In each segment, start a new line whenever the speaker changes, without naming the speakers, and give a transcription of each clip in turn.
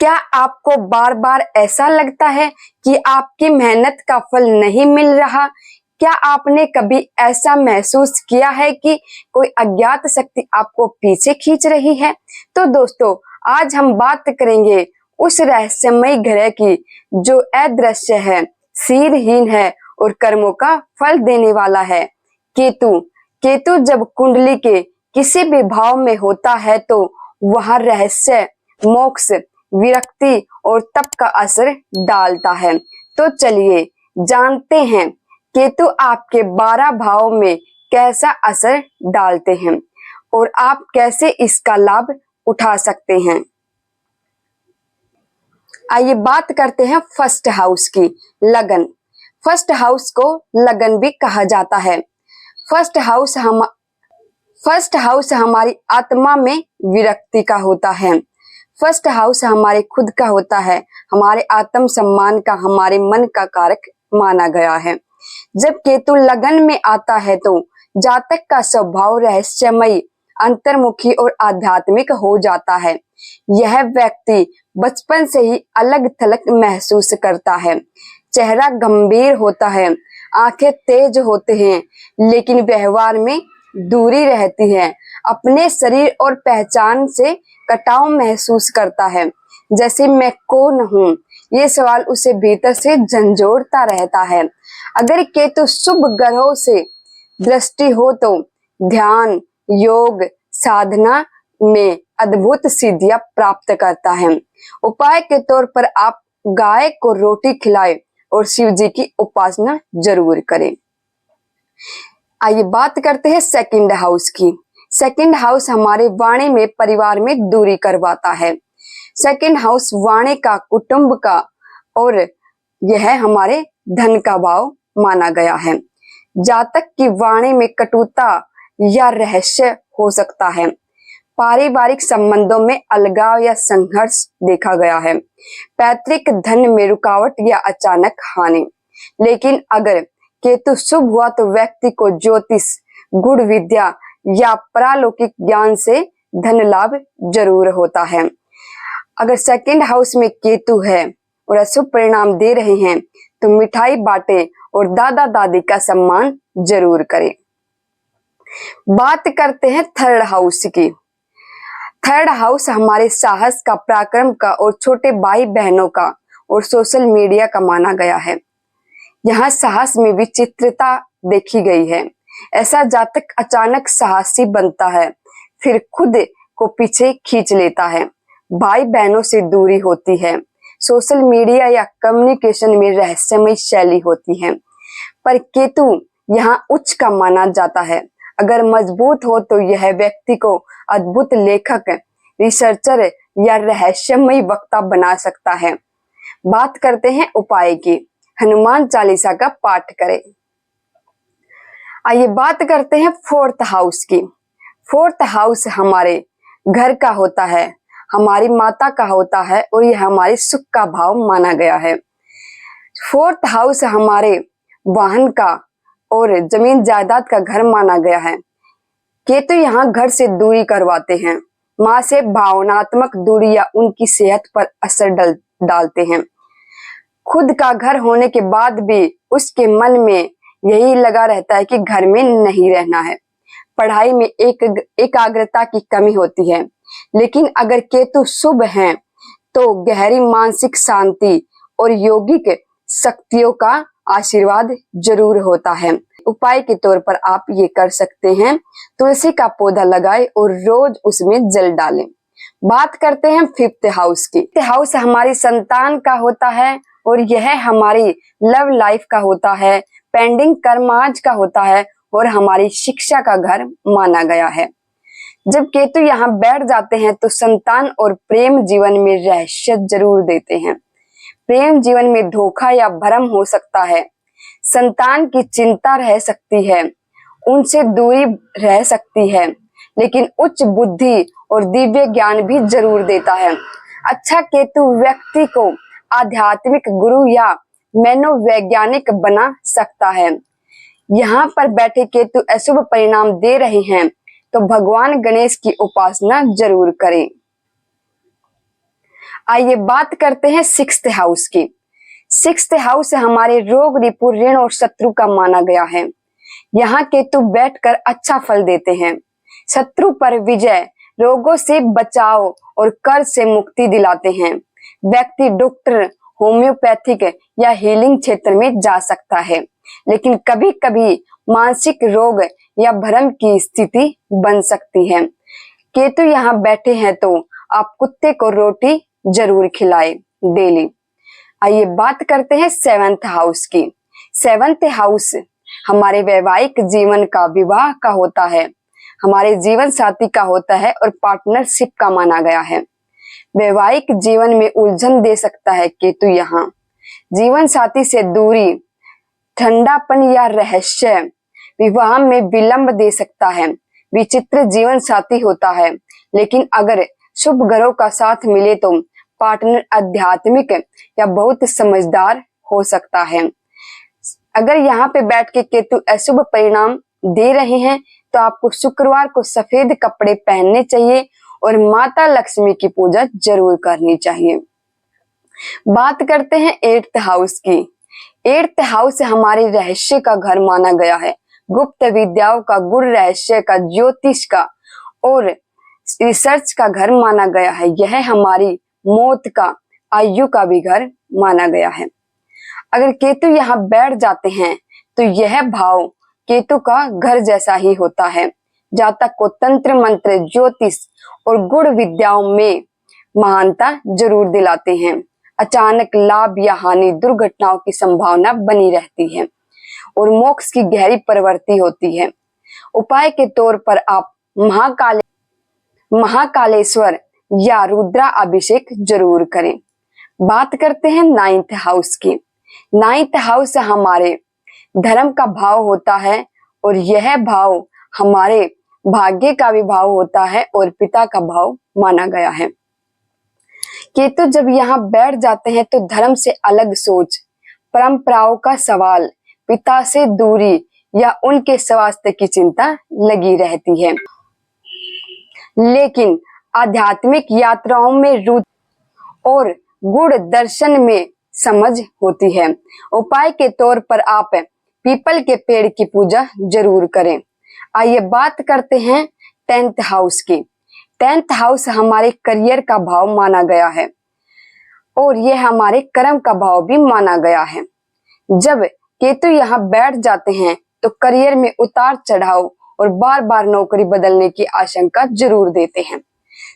क्या आपको बार बार ऐसा लगता है कि आपकी मेहनत का फल नहीं मिल रहा? क्या आपने कभी ऐसा महसूस किया है कि कोई अज्ञात शक्ति आपको पीछे खींच रही है? तो दोस्तों, आज हम बात करेंगे उस रहस्यमयी ग्रह की जो अदृश्य है, सिरहीन है और कर्मों का फल देने वाला है। केतु। केतु जब कुंडली के किसी भी भाव में होता है तो वह रहस्य, मोक्ष, विरक्ति और तप का असर डालता है। तो चलिए जानते हैं केतु आपके 12 भाव में कैसा असर डालते हैं और आप कैसे इसका लाभ उठा सकते हैं। आइए बात करते हैं फर्स्ट हाउस की, लगन। फर्स्ट हाउस को लगन भी कहा जाता है। फर्स्ट हाउस हमारी आत्मा में विरक्ति का होता है। फर्स्ट हाउस हमारे खुद का होता है, हमारे आत्म सम्मान का, हमारे मन का कारक माना गया है। जब केतु लगन में आता है तो जातक का स्वभाव रहस्यमयी, अंतर्मुखी और आध्यात्मिक हो जाता है। यह व्यक्ति बचपन से ही अलग थलग महसूस करता है। चेहरा गंभीर होता है, आंखें तेज होते हैं, लेकिन व्यवहार में दूरी रहती है। अपने शरीर और पहचान से कटाव महसूस करता है, जैसे मैं कौन हूँ, ये सवाल उसे भीतर से झंझोड़ता रहता है। अगर केतु शुभ ग्रहों से दृष्टि हो तो ध्यान, योग, साधना में अद्भुत सिद्धियां प्राप्त करता है। उपाय के तौर पर आप गाय को रोटी खिलाएं और शिव जी की उपासना जरूर करें। आइए बात करते हैं सेकंड हाउस की। सेकंड हाउस हमारे वाणी में, परिवार में दूरी करवाता है। सेकंड हाउस वाणी का, कुटुंब का और यह हमारे धन का भाव माना गया है। जातक की वाणी में कटुता या रहस्य हो सकता है। पारिवारिक संबंधों में अलगाव या संघर्ष देखा गया है। पैतृक धन में रुकावट या अचानक हानि। लेकिन अगर केतु शुभ हुआ तो व्यक्ति को ज्योतिष, गुड़ विद्या या पारलौकिक ज्ञान से धन लाभ जरूर होता है। अगर सेकंड हाउस में केतु है और अशुभ परिणाम दे रहे हैं तो मिठाई बांटे और दादा दादी का सम्मान जरूर करें। बात करते हैं थर्ड हाउस की। थर्ड हाउस हमारे साहस का, पराक्रम का और छोटे भाई बहनों का और सोशल मीडिया का माना गया है। यहाँ साहस में विचित्रता देखी गई है। ऐसा जातक अचानक साहसी बनता है, फिर खुद को पीछे खींच लेता है। भाई बहनों से दूरी होती है। सोशल मीडिया या कम्युनिकेशन में रहस्यमयी शैली होती है। पर केतु यहाँ उच्च का माना जाता है। अगर मजबूत हो तो यह व्यक्ति को अद्भुत लेखक, रिसर्चर या रहस्यमयी वक्ता बना सकता है। बात करते हैं उपाय की। हनुमान चालीसा का पाठ करें। आइए बात करते हैं फोर्थ हाउस की। फोर्थ हाउस हमारे घर का होता है, हमारी माता का होता है और यह हमारे सुख का भाव माना गया है। फोर्थ हाउस हमारे वाहन का और जमीन जायदाद का घर माना गया है। केतु यहाँ घर से दूरी करवाते हैं। माँ से भावनात्मक दूरी या उनकी सेहत पर असर डालते हैं। खुद का घर होने के बाद भी उसके मन में यही लगा रहता है कि घर में नहीं रहना है। पढ़ाई में एकाग्रता की कमी होती है। लेकिन अगर केतु शुभ हैं तो गहरी मानसिक शांति और योगिक शक्तियों का आशीर्वाद जरूर होता है। उपाय के तौर पर आप ये कर सकते हैं, तुलसी का पौधा लगाएं और रोज उसमें जल डालें। बात करते हैं फिफ्थ हाउस की। फिफ्थ हाउस हमारी संतान का होता है और यह हमारी लव लाइफ का होता है, पेंडिंग कर्माज का होता है और हमारी शिक्षा का घर माना गया है। जब केतु यहाँ बैठ जाते हैं तो संतान और प्रेम जीवन में रहस्य जरूर देते हैं। प्रेम जीवन में धोखा या भ्रम हो सकता है। संतान की चिंता रह सकती है, उनसे दूरी रह सकती है, लेकिन उच्च बुद्धि और दिव्य ज्ञान भी जरूर देता है। अच्छा केतु व्यक्ति को आध्यात्मिक गुरु या मनोवैज्ञानिक बना सकता है। यहाँ पर बैठे केतु अशुभ परिणाम दे रहे हैं तो भगवान गणेश की उपासना जरूर करें। आइए बात करते हैं सिक्स्थ हाउस की। सिक्स्थ हाउस हमारे रोग, रिपु, ऋण और शत्रु का माना गया है। यहाँ केतु बैठकर अच्छा फल देते हैं। शत्रु पर विजय, रोगों से बचाव और कर्ज से मुक्ति दिलाते हैं। व्यक्ति डॉक्टर, होम्योपैथिक या हीलिंग क्षेत्र में जा सकता है, लेकिन कभी कभी मानसिक रोग या भ्रम की स्थिति बन सकती है। केतु यहाँ बैठे हैं तो आप कुत्ते को रोटी जरूर खिलाएं डेली। आइए बात करते हैं सेवंथ हाउस की। सेवंथ हाउस हमारे वैवाहिक जीवन का, विवाह का होता है, हमारे जीवन साथी का होता है और पार्टनरशिप का माना गया है। वैवाहिक जीवन में उलझन दे सकता है केतु यहाँ। जीवन साथी से दूरी, ठंडापन या रहस्य, विवाह में विलंब दे सकता है। विचित्र जीवन साथी होता है, लेकिन अगर शुभ ग्रहों का साथ मिले तो पार्टनर आध्यात्मिक या बहुत समझदार हो सकता है। अगर यहाँ पे बैठ के केतु अशुभ परिणाम दे रहे हैं तो आपको शुक्रवार को सफेद कपड़े पहनने चाहिए और माता लक्ष्मी की पूजा जरूर करनी चाहिए। बात करते हैं एट्थ हाउस की। एट्थ हाउस हमारे रहस्य का घर माना गया है। गुप्त विद्याओं का, गुण रहस्य का, ज्योतिष का और रिसर्च का घर माना गया है। यह हमारी मौत का, आयु का भी घर माना गया है। अगर केतु यहाँ बैठ जाते हैं तो यह भाव केतु का घर जैसा ही होता है। जातक को तंत्र मंत्र, ज्योतिष और गुण विद्याओं में महानता जरूर दिलाते हैं। अचानक लाभ या हानि, दुर्घटनाओं की संभावना बनी रहती है और मोक्ष की गहरी प्रवृत्ति होती है। उपाय के तौर पर आप महाकालेश्वर या रुद्रा अभिषेक जरूर करें। बात करते हैं नाइन्थ हाउस की। नाइन्थ हाउस हमारे धर्म का भाव होता है और यह भाव हमारे भाग्य का भी भाव होता है और पिता का भाव माना गया है। केतु जब यहाँ बैठ जाते हैं तो धर्म से अलग सोच, परंपराओं का सवाल, पिता से दूरी या उनके स्वास्थ्य की चिंता लगी रहती है। लेकिन आध्यात्मिक यात्राओं में रुचि और गुण दर्शन में समझ होती है। उपाय के तौर पर आप पीपल के पेड़ की पूजा जरूर करें। आइए बात करते हैं टेंथ हाउस की। टेंथ हाउस हमारे करियर का भाव माना गया है और यह हमारे कर्म का भाव भी माना गया है। जब केतु यहाँ बैठ जाते हैं तो करियर में उतार चढ़ाव और बार बार नौकरी बदलने की आशंका जरूर देते हैं।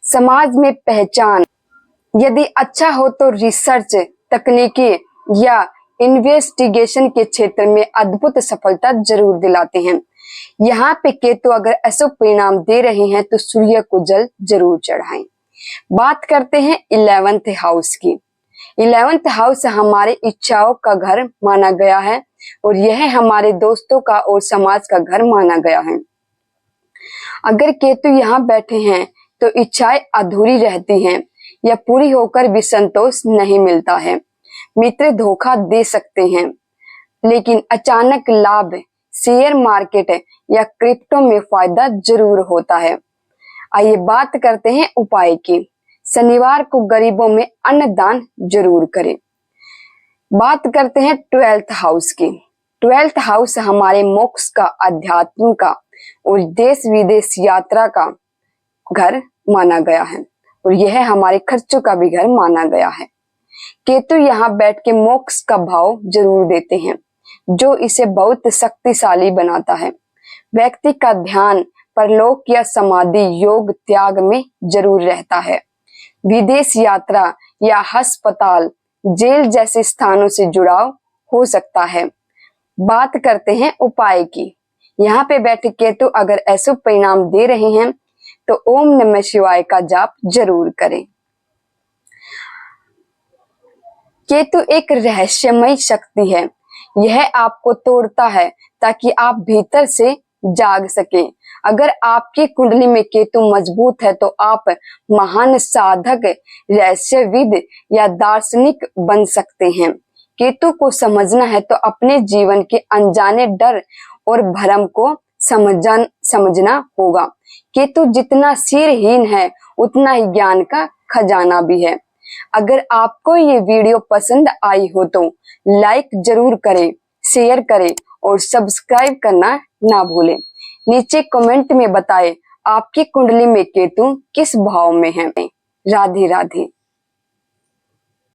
समाज में पहचान यदि अच्छा हो तो रिसर्च, तकनीकी या इन्वेस्टिगेशन के क्षेत्र में अद्भुत सफलता जरूर दिलाते हैं। यहाँ पे केतु अगर अशुभ परिणाम दे रहे हैं तो सूर्य को जल जरूर चढ़ाएं। बात करते हैं 11th हाउस की। 11th हाउस हमारे इच्छाओं का घर माना गया है और यह हमारे दोस्तों का और समाज का घर माना गया है। अगर केतु यहाँ बैठे हैं तो इच्छाएं अधूरी रहती हैं या पूरी होकर भी संतोष नहीं मिलता है। मित्र धोखा दे सकते हैं, लेकिन अचानक लाभ, शेयर मार्केट या क्रिप्टो में फायदा जरूर होता है। आइए बात करते हैं उपाय की। शनिवार को गरीबों में अन्नदान जरूर करें। बात करते हैं 12th हाउस की। 12th हाउस हमारे मोक्ष का, अध्यात्म का और देश विदेश यात्रा का घर माना गया है और यह हमारे खर्चों का भी घर माना गया है। केतु यहाँ बैठ के मोक्ष का भाव जरूर देते हैं, जो इसे बहुत शक्तिशाली बनाता है। व्यक्ति का ध्यान परलोक या समाधि योग त्याग में जरूर रहता है। विदेश यात्रा या अस्पताल, जेल जैसे स्थानों से जुड़ाव हो सकता है। बात करते हैं उपाय की। यहाँ पे बैठे केतु अगर अशुभ परिणाम दे रहे हैं तो ओम नमः शिवाय का जाप जरूर करें। केतु एक रहस्यमय शक्ति है। यह आपको तोड़ता है ताकि आप भीतर से जाग सकें। अगर आपकी कुंडली में केतु मजबूत है तो आप महान साधक, रहस्यविद या दार्शनिक बन सकते हैं। केतु को समझना है तो अपने जीवन के अनजाने डर और भ्रम को समझना होगा। केतु जितना सिरहीन है उतना ही ज्ञान का खजाना भी है। अगर आपको ये वीडियो पसंद आई हो तो लाइक जरूर करें, शेयर करें और सब्सक्राइब करना ना भूलें। नीचे कमेंट में बताएं आपकी कुंडली में केतु किस भाव में है। राधे राधे।